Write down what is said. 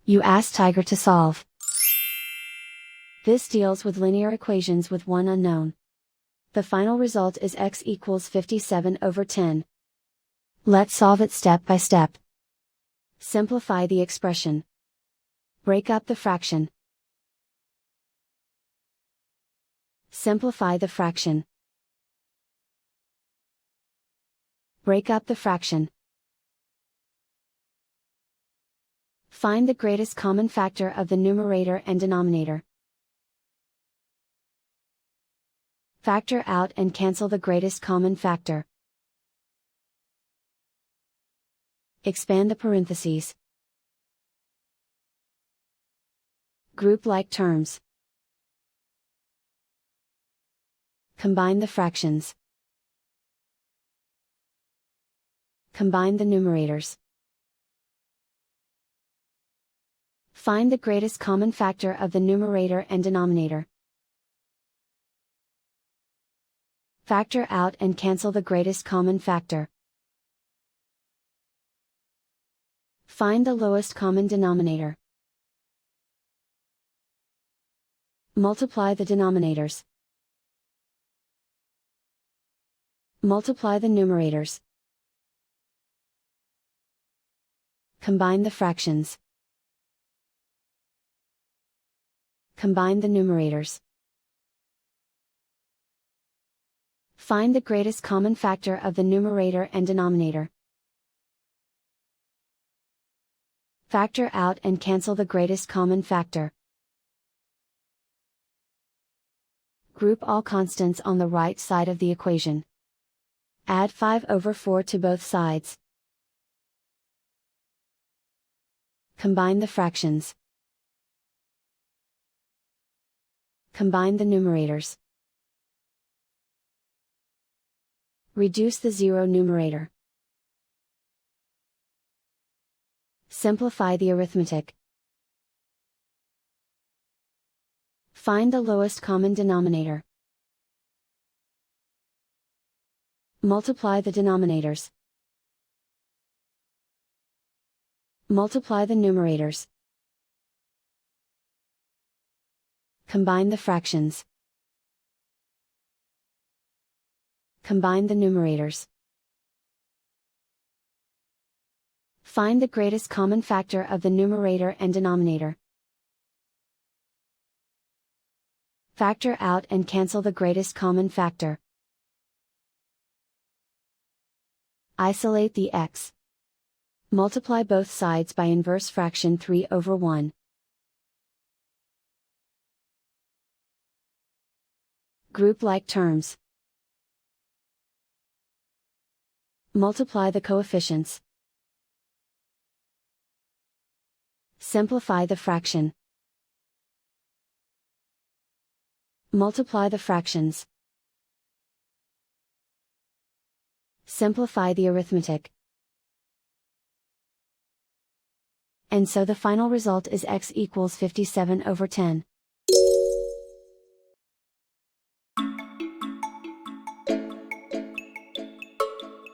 You ask Tiger to solve. This deals with linear equations with one unknown. The final result is x equals 57/10. Let's solve it step by step. Simplify the expression. Break up the fraction. Simplify the fraction. Break up the fraction. Find the greatest common factor of the numerator and denominator. Factor out and cancel the greatest common factor. Expand the parentheses. Group like terms. Combine the fractions. Combine the numerators. Find the greatest common factor of the numerator and denominator. Factor out and cancel the greatest common factor. Find the lowest common denominator. Multiply the denominators. Multiply the numerators. Combine the fractions. Combine the numerators. Find the greatest common factor of the numerator and denominator. Factor out and cancel the greatest common factor. Group all constants on the right side of the equation. Add 5/4 to both sides. Combine the fractions. Combine the numerators. Reduce the zero numerator. Simplify the arithmetic. Find the lowest common denominator. Multiply the denominators. Multiply the numerators. Combine the fractions. Combine the numerators. Find the greatest common factor of the numerator and denominator. Factor out and cancel the greatest common factor. Isolate the x. Multiply both sides by inverse fraction 3/1. Group like terms. Multiply the coefficients. Simplify the fraction. Multiply the fractions. Simplify the arithmetic. And so the final result is x equals 57/10.